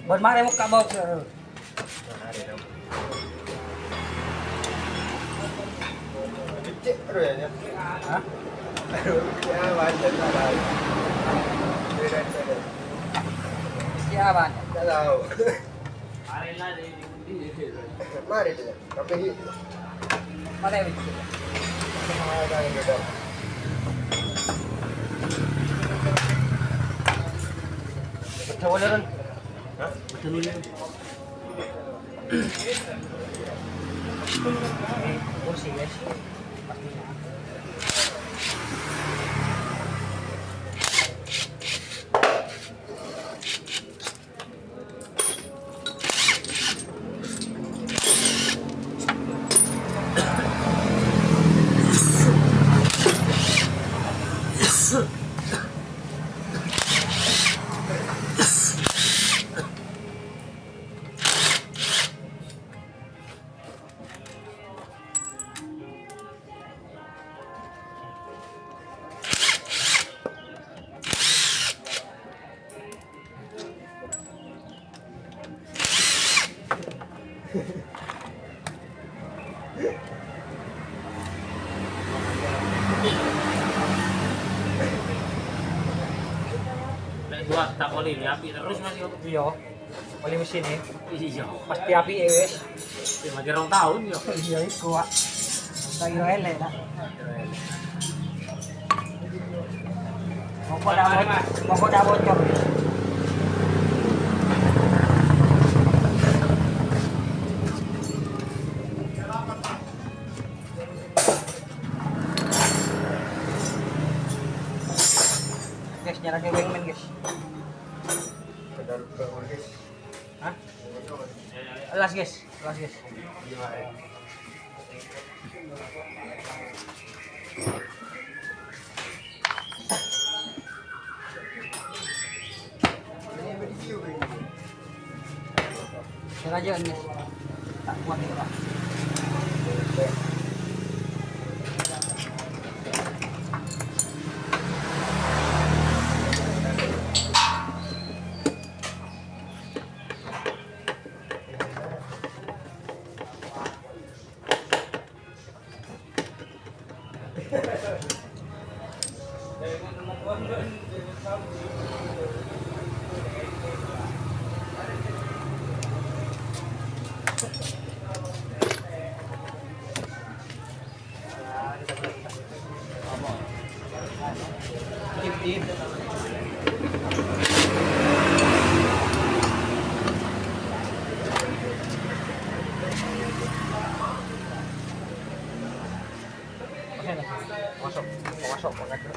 Buat mare mo ka ba? Cek ya. Hah? Ya wajar lah. Siapa? Tidak tahu. Mari lah di Mari dia. Tapi Mare mo. ada yang beda. Betul wala ron. Hah? Betul wala ron. Kursi guys. Pasti na. Buat tak boleh api terus masih Iya. Wali mesin eh. iya. Pasti api eh wes. Lima gerong tahun yo. Iya iku ah. Sa iro ele na. Moko da bocor. Guys, nyala ke wingman guys. Pedal bergulis. Hah? Alas guys, alas guys. Sengaja kan guys. Tak kuat ni lah. Tip-tip. Masuk, masuk, pakai dulu.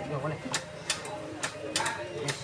Yo, boleh. Yes.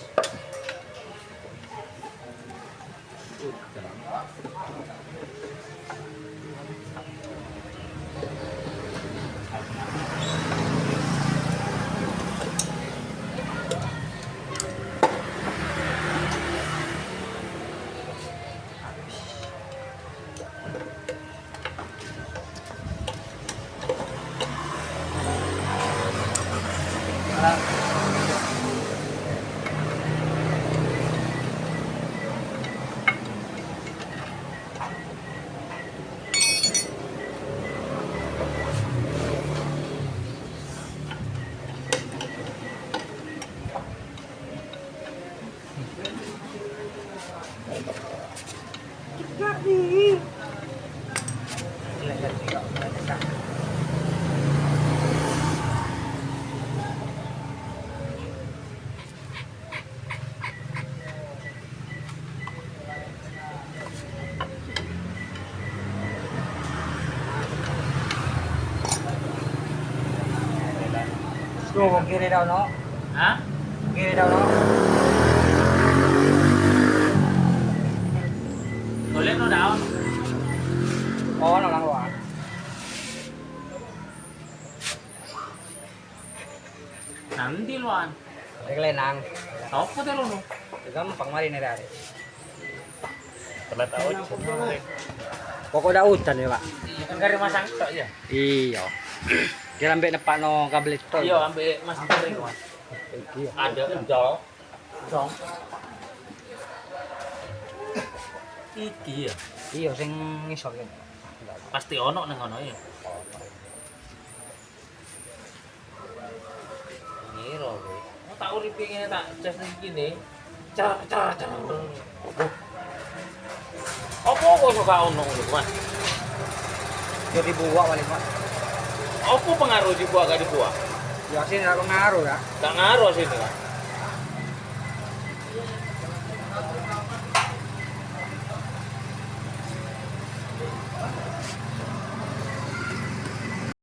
Go, kiri daw no. Hah? Kiri daw no. Boleh no daun. Oh, no lang wa. Nanti luan. Reglenang. Tahu apa telo no? Gampang marinir ari. Telat awal. Pokok da utan ya, Pak. Iya kan kari masang tok ya. Iya. Kira ambek nepak no kabel itu. Iya ambek masang kering kan. Iki. Ada dong. Dong. Iki ya. Iya sing ngisor kan. Pasti ono nang ono ya. Ngira kowe. Mau tak uripe ngene tak cas ning kene. Car car car. Apa kok suka ono ngono, Mas? Yo dibuak paling Mas. Apa pengaruh dibuat gak dibuat? Ya sini aku ngaruh ya. Gak ngaruh sini kan?